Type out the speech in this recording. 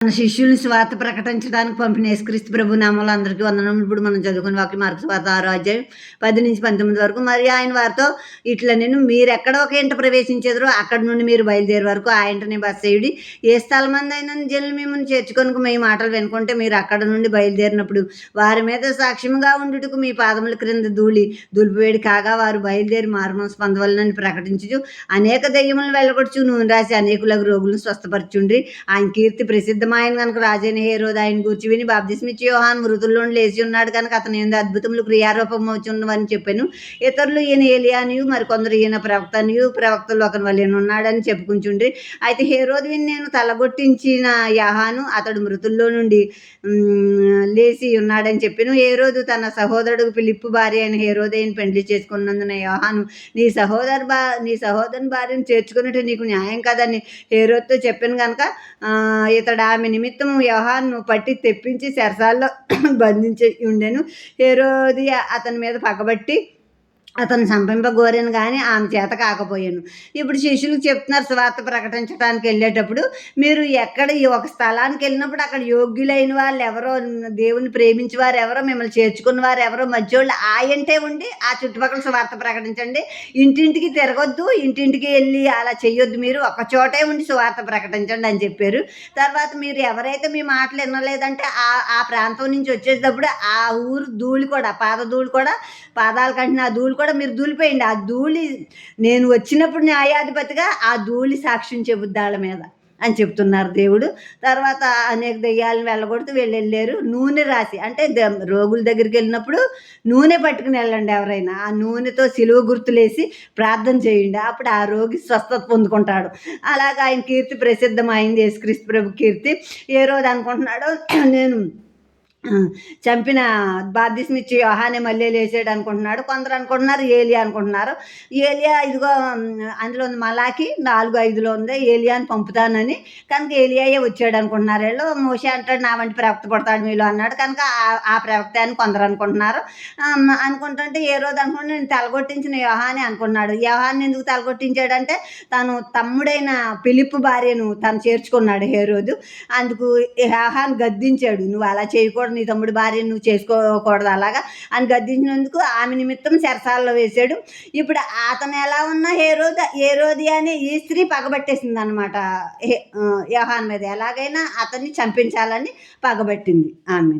మన శిష్యుల్ని స్వార్థ ప్రకటించడానికి పంపిన యేసుక్రీస్తు ప్రభు నామంలో అందరికీ వందనములు. ఇప్పుడు మనం చదువుకున్న వాక్యం మార్కు సువార్త 6వ అధ్యాయం 10-19 వరకు. మరి ఆయన వారితో ఇట్లా నేను మీరెక్కడ ఒక ఇంట ప్రవేశించెదరో అక్కడి నుండి మీరు బయలుదేరే వరకు ఆ ఇంటనే బస చేయుడి. ఏ స్థలమందైనా జనులు మిమ్మల్ని చేర్చుకొనుక మీ మాటలు వినుకుంటే మీరు అక్కడ నుండి బయలుదేరినప్పుడు వారి మీద సాక్ష్యముగా ఉండుటకు మీ పాదముల క్రింద దులిపివేడి కాగా వారు బయలుదేరి మారుమనసు పొందవలెనని ప్రకటించుచు అనేక దెయ్యములను వెళ్ళగొట్టుచు నూనె రాసి అనేకులకు రోగులను స్వస్థపరచుండ్రి. ఆయన కీర్తి ప్రసిద్ధమైన కనుక రాజైన హేరోదు ఆయన గూర్చి విని బాప్తిస్మిచ్చి యోహాను మృతుల్లో లేచి ఉన్నాడు కనుక అతని యందు అద్భుతములు క్రియారూపమవుచున్నవని చెప్పాను. ఇతరులు ఈయన ఏలియానియు మరికొందరు ఈయన ప్రవక్తలు ఒకని వలె ఉన్నాడని చెప్పుకుంటుండ్రి. అయితే హేరోదు విని నేను తలగొట్టించిన యోహాను అతడు మృతుల్లో నుండి లేచి ఉన్నాడని చెప్పాను. హేరోదు తన సహోదరుడు ఫిలిప్పు భార్య అయిన హేరోదయని పెండ్లి చేసుకున్నందున యోహాను నీ సహోదరుని భార్యను చేర్చుకున్నట్టు నీకు న్యాయం కదని హేరోదుతో చెప్పాను కనుక ఇతడు ఆమె నిమిత్తము యోహాను పట్టి తెప్పించి చెరసాల్లో బంధించి ఉండెను. హేరోదియ అతని మీద పగబట్టి అతను చంపింపగోరాను కానీ ఆమె చేత కాకపోయాను. ఇప్పుడు శిష్యులకు చెప్తున్నారు స్వార్థ ప్రకటించడానికి వెళ్ళేటప్పుడు మీరు ఎక్కడ ఈ ఒక స్థలానికి వెళ్ళినప్పుడు అక్కడ యోగ్యులైన వాళ్ళు ఎవరో, దేవుని ప్రేమించే వారు ఎవరో, మిమ్మల్ని చేర్చుకున్న వారు ఎవరో, మధ్యోళ్ళు ఆయంటే ఉండి ఆ చుట్టుపక్కల స్వార్థ ప్రకటించండి. ఇంటింటికి తిరగొద్దు, ఇంటింటికి వెళ్ళి అలా చెయ్యొద్దు, మీరు ఒక చోటే ఉండి స్వార్థ ప్రకటించండి అని చెప్పారు. తర్వాత మీరు ఎవరైతే మీ మాటలు వినలేదంటే ఆ ప్రాంతం నుంచి వచ్చేటప్పుడు ఆ ఊరు ధూళి కూడా పాదాల కంటే ఆ ధూళి కూడా మీరు ధూళిపోయింది. ఆ ధూళి నేను వచ్చినప్పుడు న్యాయాధిపతిగా ఆ ధూళి సాక్ష్యం చెబుద్దాళ్ళ మీద అని చెప్తున్నారు దేవుడు. తర్వాత అనేక దెయ్యాలను వెళ్ళగొడుతూ వెళ్ళారు. నూనె రాసి అంటే రోగుల దగ్గరికి వెళ్ళినప్పుడు నూనె పట్టుకుని వెళ్ళండి. ఎవరైనా ఆ నూనెతో సిలువ గుర్తులేసి ప్రార్థన చేయండి. అప్పుడు ఆ రోగి స్వస్థత పొందుకుంటాడు. అలాగా ఆయన కీర్తి ప్రసిద్ధమైంది. యేసుక్రీస్తు ప్రభు కీర్తి. ఏ రోజు అనుకుంటున్నాడో నేను చంపిన బాప్తిస్మిచ్చి యోహానే మళ్ళీ లేచాడు అనుకుంటున్నాడు. కొందరు అనుకుంటున్నారు ఏలియా అనుకుంటున్నారు. ఏలియా ఇదిగో అందులో ఉంది మలాకి 4:5లో ఉంది ఏలియాని పంపుతానని. కనుక ఏలియాయే వచ్చాడు అనుకుంటున్నారు వీళ్ళు. మోషే అంటాడు నా వంటి ప్రవక్త పడతాడు మీలో అన్నాడు. కనుక ఆ ప్రవక్త అని కొందరు అనుకుంటున్నారు. అనుకుంటుంటే ఏ రోజు అనుకుంటే నేను తలగొట్టించిన యోహానే అనుకున్నాడు. యోహాన్ని ఎందుకు తలగొట్టించాడంటే తను తమ్ముడైన ఫిలిప్పు భార్యను తను చేర్చుకున్నాడు హేరోదు. అందుకు యోహాను గద్దించాడు, నువ్వు అలా చేయకూడదు, నీ తమ్ముడి భార్యను నువ్వు చేసుకోకూడదు అలాగా అని గద్దించినందుకు ఆమె నిమిత్తం చెరసాలలో వేశాడు. ఇప్పుడు అతను ఎలా ఉన్నా హేరోదియా అని ఈ స్త్రీ పగబట్టేసింది అనమాట యోహాను మీద. ఎలాగైనా అతన్ని చంపించాలని పగబట్టింది ఆమె.